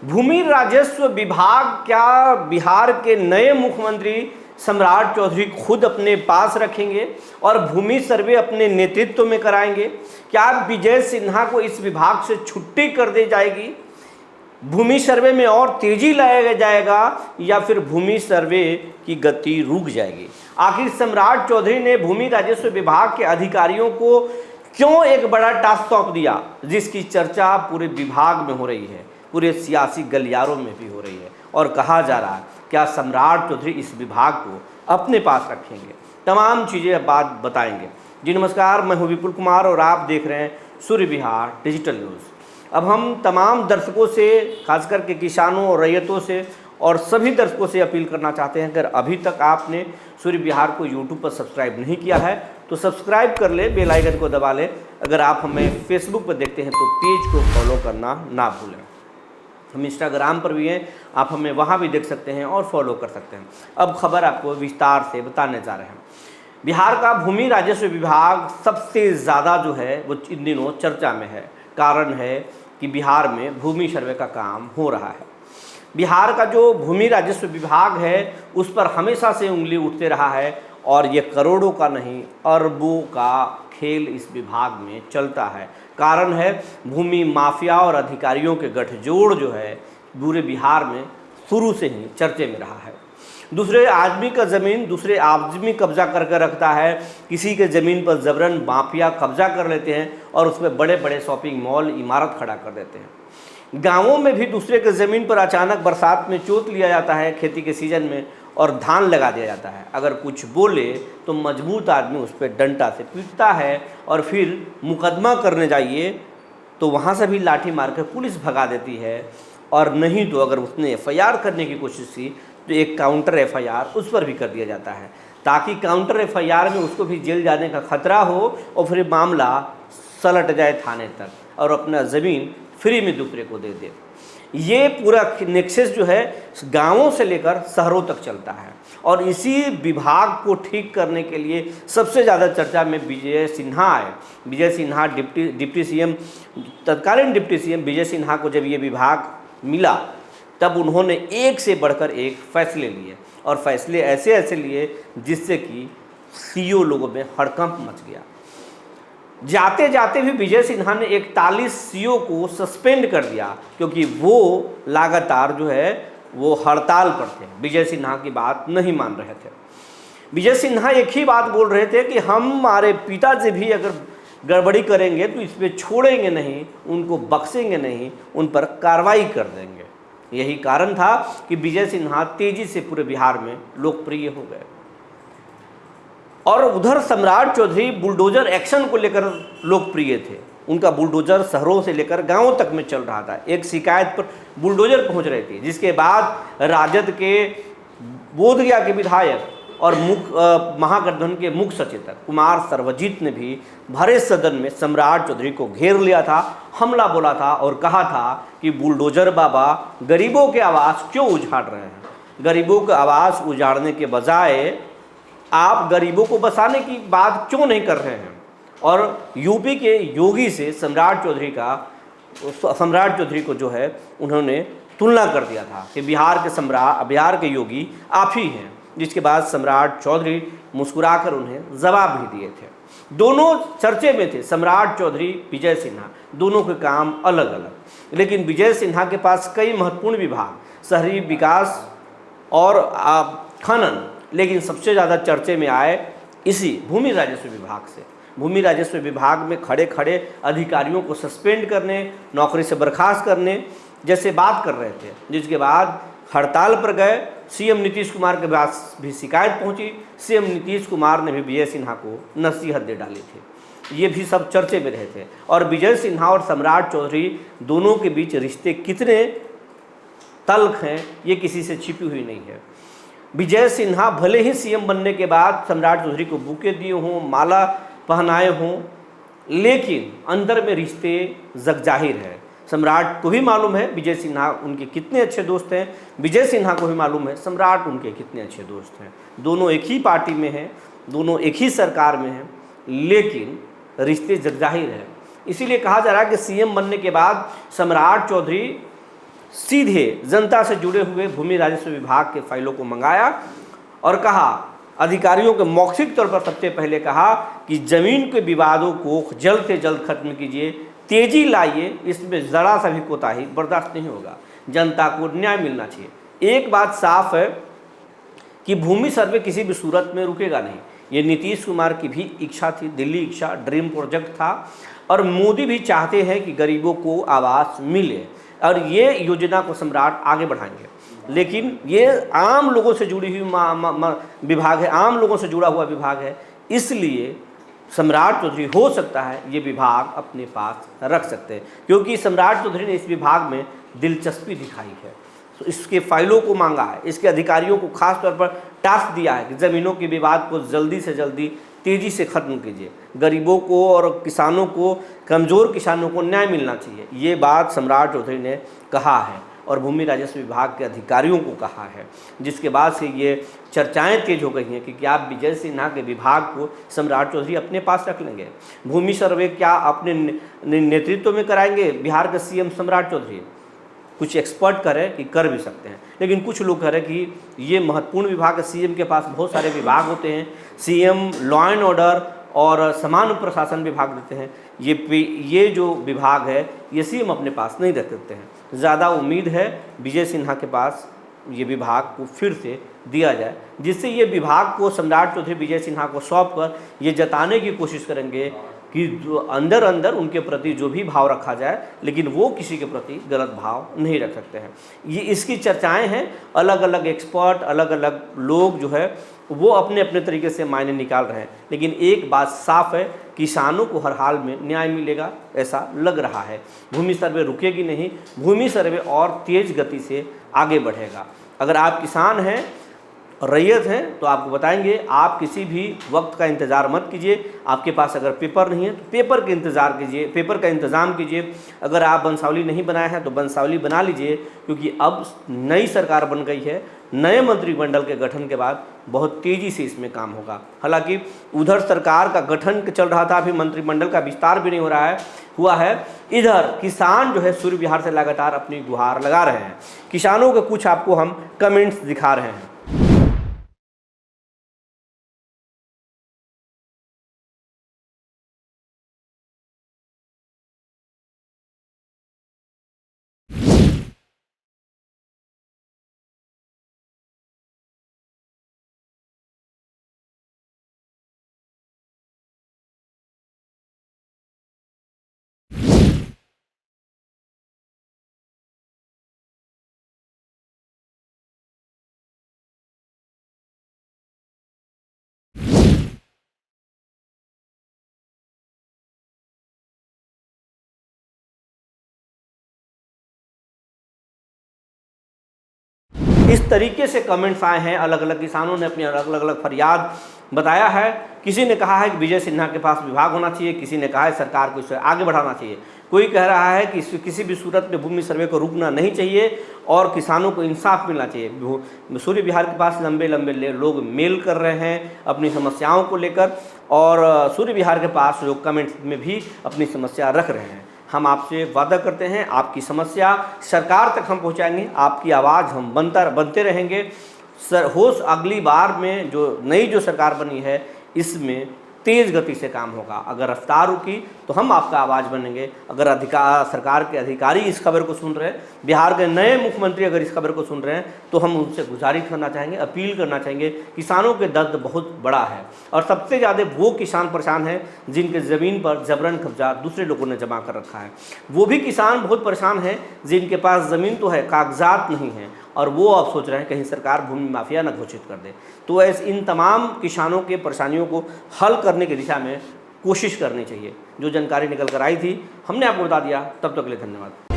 भूमि राजस्व विभाग क्या बिहार के नए मुख्यमंत्री सम्राट चौधरी खुद अपने पास रखेंगे और भूमि सर्वे अपने नेतृत्व में कराएंगे? क्या विजय सिन्हा को इस विभाग से छुट्टी कर दी जाएगी? भूमि सर्वे में और तेजी लाया जाएगा या फिर भूमि सर्वे की गति रुक जाएगी? आखिर सम्राट चौधरी ने भूमि राजस्व विभाग के अधिकारियों को क्यों एक बड़ा टास्क सौंप दिया, जिसकी चर्चा पूरे विभाग में हो रही है, पूरे सियासी गलियारों में भी हो रही है और कहा जा रहा है क्या सम्राट चौधरी इस विभाग को अपने पास रखेंगे? तमाम चीज़ें बात बताएंगे। जी नमस्कार, मैं हूं विपुल कुमार और आप देख रहे हैं सूर्य विहार डिजिटल न्यूज़। अब हम तमाम दर्शकों से, खासकर के किसानों और रैयतों से और सभी दर्शकों से अपील करना चाहते हैं, अगर अभी तक आपने सूर्य विहार को यूट्यूब पर सब्सक्राइब नहीं किया है तो सब्सक्राइब कर ले, बेल आइकन को दबा लें। अगर आप हमें फेसबुक पर देखते हैं तो पेज को फॉलो करना ना भूलें। हम इंस्टाग्राम पर भी हैं, आप हमें वहाँ भी देख सकते हैं और फॉलो कर सकते हैं। अब खबर आपको विस्तार से बताने जा रहे हैं। बिहार का भूमि राजस्व विभाग सबसे ज़्यादा जो है वो इन दिनों चर्चा में है। कारण है कि बिहार में भूमि सर्वे का काम हो रहा है। बिहार का जो भूमि राजस्व विभाग है उस पर हमेशा से उंगली उठते रहा है और ये करोड़ों का नहीं अरबों का खेल इस विभाग में चलता है। कारण है भूमि माफिया और अधिकारियों के गठजोड़ जो है पूरे बिहार में शुरू से ही चर्चे में रहा है। दूसरे आदमी का ज़मीन दूसरे आदमी कब्जा करके रखता है, किसी के ज़मीन पर जबरन माफिया कब्जा कर लेते हैं और उसमें बड़े बड़े शॉपिंग मॉल इमारत खड़ा कर देते हैं। गाँवों में भी दूसरे के ज़मीन पर अचानक बरसात में जोत लिया जाता है खेती के सीज़न में और धान लगा दिया जाता है। अगर कुछ बोले तो मजबूत आदमी उस पर डंडा से पीटता है और फिर मुकदमा करने जाइए तो वहाँ से भी लाठी मारकर पुलिस भगा देती है। और नहीं तो अगर उसने एफआईआर करने की कोशिश की तो एक काउंटर एफआईआर उस पर भी कर दिया जाता है, ताकि काउंटर एफआईआर में उसको भी जेल जाने का खतरा हो और फिर मामला सलट जाए थाने तक और अपना ज़मीन फ्री में दूसरे को दे दे। ये पूरा नेक्सस जो है गांवों से लेकर शहरों तक चलता है और इसी विभाग को ठीक करने के लिए सबसे ज़्यादा चर्चा में विजय सिन्हा आए। विजय सिन्हा डिप्टी सीएम, तत्कालीन डिप्टी सीएम विजय सिन्हा को जब ये विभाग मिला तब उन्होंने एक से बढ़कर एक फैसले लिए और फैसले ऐसे ऐसे लिए जिससे कि सीईओ लोगों में हड़कंप मच गया। जाते जाते भी विजय सिन्हा ने 41 सीईओ को सस्पेंड कर दिया क्योंकि वो लगातार जो है वो हड़ताल पर थे, विजय सिन्हा की बात नहीं मान रहे थे। विजय सिन्हा एक ही बात बोल रहे थे कि हमारे पिताजी भी अगर गड़बड़ी करेंगे तो इसमें छोड़ेंगे नहीं, उनको बख्शेंगे नहीं, उन पर कार्रवाई कर देंगे। यही कारण था कि विजय सिन्हा तेजी से पूरे बिहार में लोकप्रिय हो गए। और उधर सम्राट चौधरी बुलडोजर एक्शन को लेकर लोकप्रिय थे। उनका बुलडोजर शहरों से लेकर गांवों तक में चल रहा था। एक शिकायत पर बुलडोजर पहुंच रहे थे, जिसके बाद राजद के बोधगया के विधायक और महागठबंधन के मुख्य सचेतक कुमार सर्वजीत ने भी भरे सदन में सम्राट चौधरी को घेर लिया था, हमला बोला था और कहा था कि बुलडोजर बाबा गरीबों के आवास क्यों उजाड़ रहे हैं? गरीबों के आवास उजाड़ने के बजाय आप गरीबों को बसाने की बात क्यों नहीं कर रहे हैं? और यूपी के योगी से सम्राट चौधरी को जो है उन्होंने तुलना कर दिया था कि बिहार के योगी आप ही हैं, जिसके बाद सम्राट चौधरी मुस्कुराकर उन्हें जवाब भी दिए थे। दोनों चर्चे में थे, सम्राट चौधरी, विजय सिन्हा, दोनों के काम अलग अलग। लेकिन विजय सिन्हा के पास कई महत्वपूर्ण विभाग, शहरी विकास और खनन, लेकिन सबसे ज़्यादा चर्चे में आए इसी भूमि राजस्व विभाग से। भूमि राजस्व विभाग में खड़े खड़े अधिकारियों को सस्पेंड करने, नौकरी से बर्खास्त करने जैसे बात कर रहे थे, जिसके बाद हड़ताल पर गए। सीएम नीतीश कुमार के पास भी शिकायत पहुंची। सीएम नीतीश कुमार ने भी विजय सिन्हा को नसीहत दे डाली थी। ये भी सब चर्चे में रहे थे। और विजय सिन्हा और सम्राट चौधरी दोनों के बीच रिश्ते कितने तल्ख हैं ये किसी से छिपी हुई नहीं है। विजय सिन्हा भले ही सीएम बनने के बाद सम्राट चौधरी को बुके दिए हों, माला पहनाए हों, लेकिन अंदर में रिश्ते जगजाहिर है। सम्राट को भी मालूम है विजय सिन्हा उनके कितने अच्छे दोस्त हैं, विजय सिन्हा को भी मालूम है सम्राट उनके कितने अच्छे दोस्त हैं। दोनों एक ही पार्टी में हैं, दोनों एक ही सरकार में हैं, लेकिन रिश्ते जगजाहिर है। इसीलिए कहा जा रहा है कि सीएम बनने के बाद सम्राट चौधरी सीधे जनता से जुड़े हुए भूमि राजस्व विभाग के फाइलों को मंगाया और कहा, अधिकारियों के मौखिक तौर पर सबसे पहले कहा कि जमीन के विवादों को जल्द से जल्द खत्म कीजिए, तेजी लाइए, इसमें ज़रा सा भी कोताही बर्दाश्त नहीं होगा, जनता को न्याय मिलना चाहिए। एक बात साफ है कि भूमि सर्वे किसी भी सूरत में रुकेगा नहीं। ये नीतीश कुमार की भी इच्छा थी, दिल्ली इच्छा, ड्रीम प्रोजेक्ट था, और मोदी भी चाहते हैं कि गरीबों को आवास मिले, और ये योजना को सम्राट आगे बढ़ाएंगे। लेकिन ये आम लोगों से जुड़ी हुई विभाग है, आम लोगों से जुड़ा हुआ विभाग है, इसलिए सम्राट चौधरी हो सकता है ये विभाग अपने पास रख सकते हैं, क्योंकि सम्राट चौधरी ने इस विभाग में दिलचस्पी दिखाई है, तो इसके फाइलों को मांगा है, इसके अधिकारियों को खास तौर पर टास्क दिया है कि ज़मीनों के विवाद को जल्दी से जल्दी तेज़ी से ख़त्म कीजिए, गरीबों को और किसानों को, कमज़ोर किसानों को न्याय मिलना चाहिए। ये बात सम्राट चौधरी ने कहा है और भूमि राजस्व विभाग के अधिकारियों को कहा है, जिसके बाद से ये चर्चाएं तेज हो गई हैं कि क्या विजय सिन्हा के विभाग को सम्राट चौधरी अपने पास रख लेंगे। भूमि सर्वे क्या अपने नेतृत्व में कराएंगे बिहार के सीएम सम्राट चौधरी? कुछ एक्सपर्ट कह रहे हैं कि कर भी सकते हैं, लेकिन कुछ लोग कह रहे हैं कि ये महत्वपूर्ण विभाग है, सीएम के पास बहुत सारे विभाग होते हैं, सीएम लॉ एंड ऑर्डर और सामान्य प्रशासन विभाग देते हैं, ये जो विभाग है ये सीएम अपने पास नहीं रख सकते हैं। ज़्यादा उम्मीद है विजय सिन्हा के पास ये विभाग को फिर से दिया जाए, जिससे ये विभाग को सम्राट चौधरी विजय सिन्हा को सौंप कर ये जताने की कोशिश करेंगे कि जो अंदर अंदर उनके प्रति जो भी भाव रखा जाए, लेकिन वो किसी के प्रति गलत भाव नहीं रख सकते हैं। ये इसकी चर्चाएं हैं, अलग अलग एक्सपर्ट, अलग अलग लोग जो है वो अपने अपने तरीके से मायने निकाल रहे हैं, लेकिन एक बात साफ है, किसानों को हर हाल में न्याय मिलेगा ऐसा लग रहा है। भूमि सर्वे रुकेगी नहीं, भूमि सर्वे और तेज़ गति से आगे बढ़ेगा। अगर आप किसान हैं, रैयत हैं, तो आपको बताएंगे आप किसी भी वक्त का इंतज़ार मत कीजिए। आपके पास अगर पेपर नहीं है तो पेपर के इंतज़ार कीजिए, पेपर का इंतज़ाम कीजिए। अगर आप वंशावली नहीं बनाए हैं तो वंशावली बना लीजिए, क्योंकि अब नई सरकार बन गई है, नए मंत्रिमंडल के गठन के बाद बहुत तेज़ी से इसमें काम होगा। हालांकि उधर सरकार का गठन चल रहा था, अभी मंत्रिमंडल का विस्तार भी नहीं हुआ है। इधर किसान जो है सूर्य विहार से लगातार अपनी गुहार लगा रहे हैं। किसानों के कुछ आपको हम कमेंट्स दिखा रहे हैं। इस तरीके से कमेंट्स आए हैं, अलग अलग किसानों ने अपनी अलग अलग फरियाद बताया है। किसी ने कहा है कि विजय सिन्हा के पास विभाग होना चाहिए, किसी ने कहा है सरकार को इसे आगे बढ़ाना चाहिए, कोई कह रहा है कि किसी भी सूरत में भूमि सर्वे को रुकना नहीं चाहिए और किसानों को इंसाफ मिलना चाहिए। सूर्य विहार के पास लंबे लंबे लोग मेल कर रहे हैं अपनी समस्याओं को लेकर, और सूर्य विहार के पास लोग कमेंट्स में भी अपनी समस्या रख रहे हैं। हम आपसे वादा करते हैं आपकी समस्या सरकार तक हम पहुंचाएंगे, आपकी आवाज़ हम बनते रहेंगे। अगली बार में जो नई सरकार बनी है इसमें तेज़ गति से काम होगा। अगर रफ्तार रुकी तो हम आपका आवाज़ बनेंगे। अगर सरकार के अधिकारी इस खबर को सुन रहे हैं, बिहार के नए मुख्यमंत्री अगर इस खबर को सुन रहे हैं, तो हम उनसे गुजारिश करना चाहेंगे, अपील करना चाहेंगे। किसानों के दर्द बहुत बड़ा है और सबसे ज़्यादा वो किसान परेशान हैं जिनके ज़मीन पर जबरन कब्जा दूसरे लोगों ने जमा कर रखा है। वो भी किसान बहुत परेशान हैं जिनके पास ज़मीन तो है, कागजात नहीं हैं, और वो अब सोच रहे हैं कहीं सरकार भूमि माफिया न घोषित कर दे। तो ऐसे इन तमाम किसानों के परेशानियों को हल करने की दिशा में कोशिश करनी चाहिए। जो जानकारी निकल कर आई थी हमने आपको बता दिया। तब तक के लिए धन्यवाद।